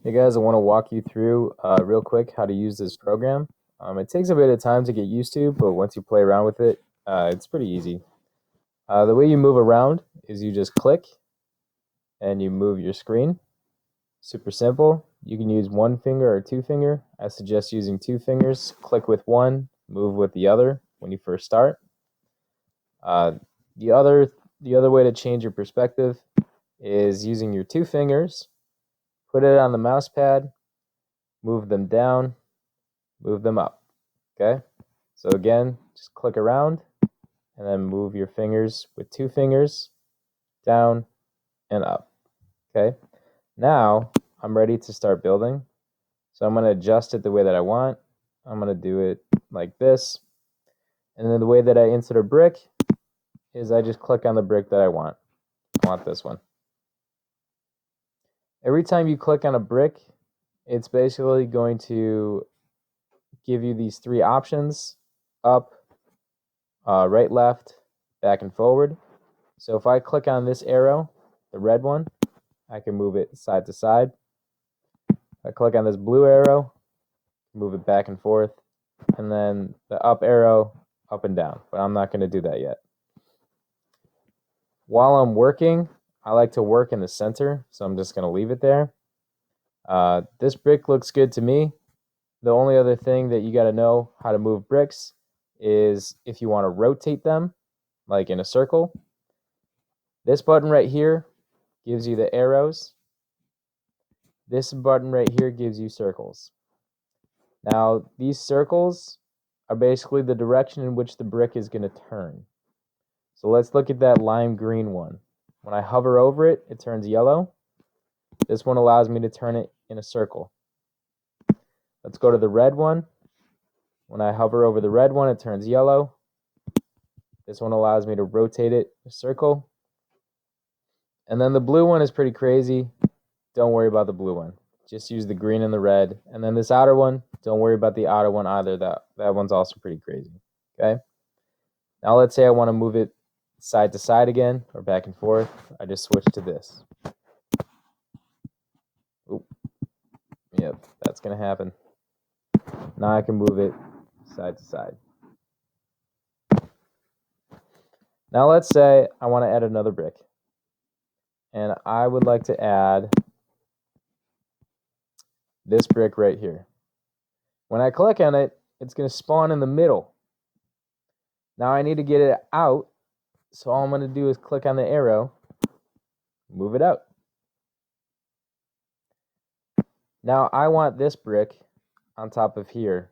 Hey guys, I want to walk you through real quick how to use this program. It takes a bit of time to get used to, but once you play around with it, it's pretty easy. The way you move around is you just click and you move your screen. Super simple. You can use one finger or two finger. I suggest using two fingers. Click with one, move with the other when you first start. Uh, the other way to change your perspective is using your two fingers. Put it on the mouse pad, move them down, move them up. Okay, so again, just click around and then move your fingers with two fingers down and up. Okay, now I'm ready to start building. So I'm going to adjust it the way that I want. I'm going to do it like this. And then the way that I insert a brick is I just click on the brick that I want. I want this one. Every time you click on a brick, it's basically going to give you these three options: up, right, left, back, and forward. So if I click on this arrow, the red one, I can move it side to side. If I click on this blue arrow, move it back and forth. And then the up arrow, up and down. But I'm not going to do that yet. While I'm working, I like to work in the center, so I'm just going to leave it there. This brick looks good to me. The only other thing that you got to know how to move bricks is if you want to rotate them, like in a circle. This button right here gives you the arrows. This button right here gives you circles. Now, these circles are basically the direction in which the brick is going to turn. So let's look at that lime green one. When I hover over it, it turns yellow. This one allows me to turn it in a circle. Let's go to the red one. When I hover over the red one, it turns yellow. This one allows me to rotate it in a circle. And then the blue one is pretty crazy. Don't worry about the blue one. Just use the green and the red. And then this outer one, don't worry about the outer one either. That one's also pretty crazy. Okay? Now let's say I want to move it side to side again or back and forth. I just switch to this. Oop. Yep, that's going to happen. Now I can move it side to side. Now let's say I want to add another brick. And I would like to add this brick right here. When I click on it, it's going to spawn in the middle. Now I need to get it out. So all I'm going to do is click on the arrow, move it out. Now I want this brick on top of here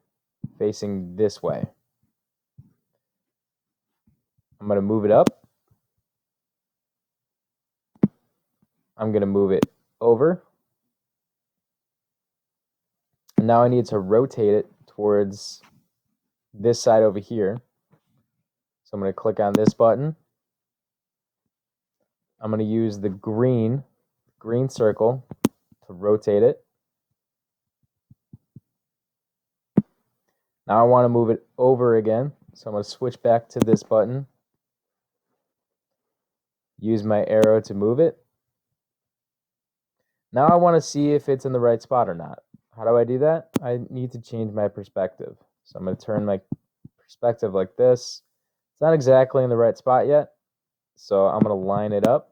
facing this way. I'm going to move it up. I'm going to move it over. And now I need to rotate it towards this side over here. So I'm going to click on this button. I'm going to use the green circle to rotate it. Now I want to move it over again. So I'm going to switch back to this button. Use my arrow to move it. Now I want to see if it's in the right spot or not. How do I do that? I need to change my perspective. So I'm going to turn my perspective like this. It's not exactly in the right spot yet. So I'm going to line it up.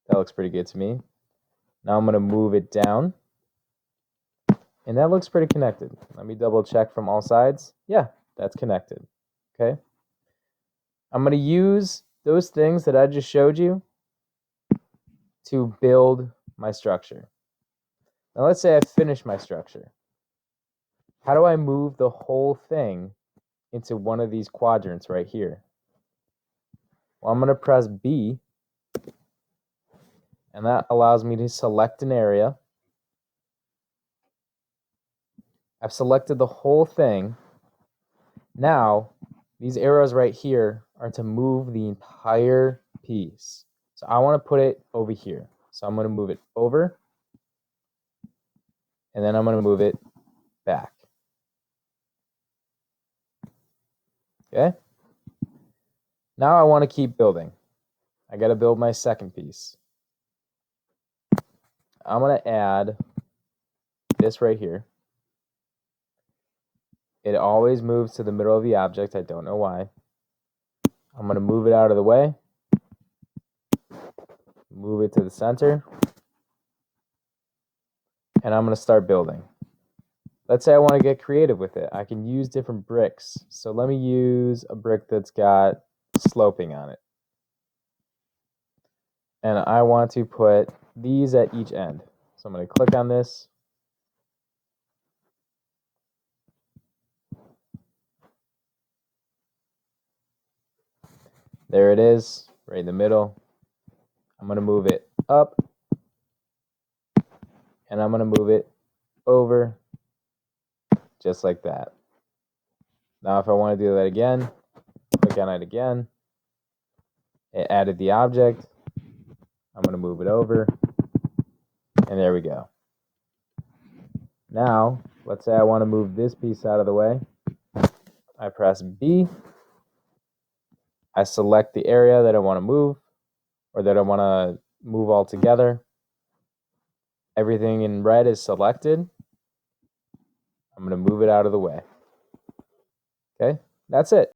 That looks pretty good to me. Now I'm going to move it down. And that looks pretty connected. Let me double check from all sides. Yeah, that's connected. Okay. I'm going to use those things that I just showed you to build my structure. Now let's say I finish my structure. How do I move the whole thing into one of these quadrants right here? Well, I'm going to press B, and that allows me to select an area. I've selected the whole thing. Now, these arrows right here are to move the entire piece. So I want to put it over here. So I'm going to move it over, and then I'm going to move it back. Okay? Now I want to keep building. I got to build my second piece. I'm going to add this right here. It always moves to the middle of the object. I don't know why. I'm going to move it out of the way. Move it to the center. And I'm going to start building. Let's say I want to get creative with it. I can use different bricks. So let me use a brick that's got sloping on it. And I want to put these at each end. So I'm going to click on this. There it is, right in the middle. I'm going to move it up. And I'm going to move it over, just like that. Now if I want to do that again, click on it again. It added the object. I'm going to move it over. And there we go. Now, let's say I want to move this piece out of the way. I press B. I select the area that I want to move, or that I want to move all together. Everything in red is selected. I'm going to move it out of the way. Okay, that's it.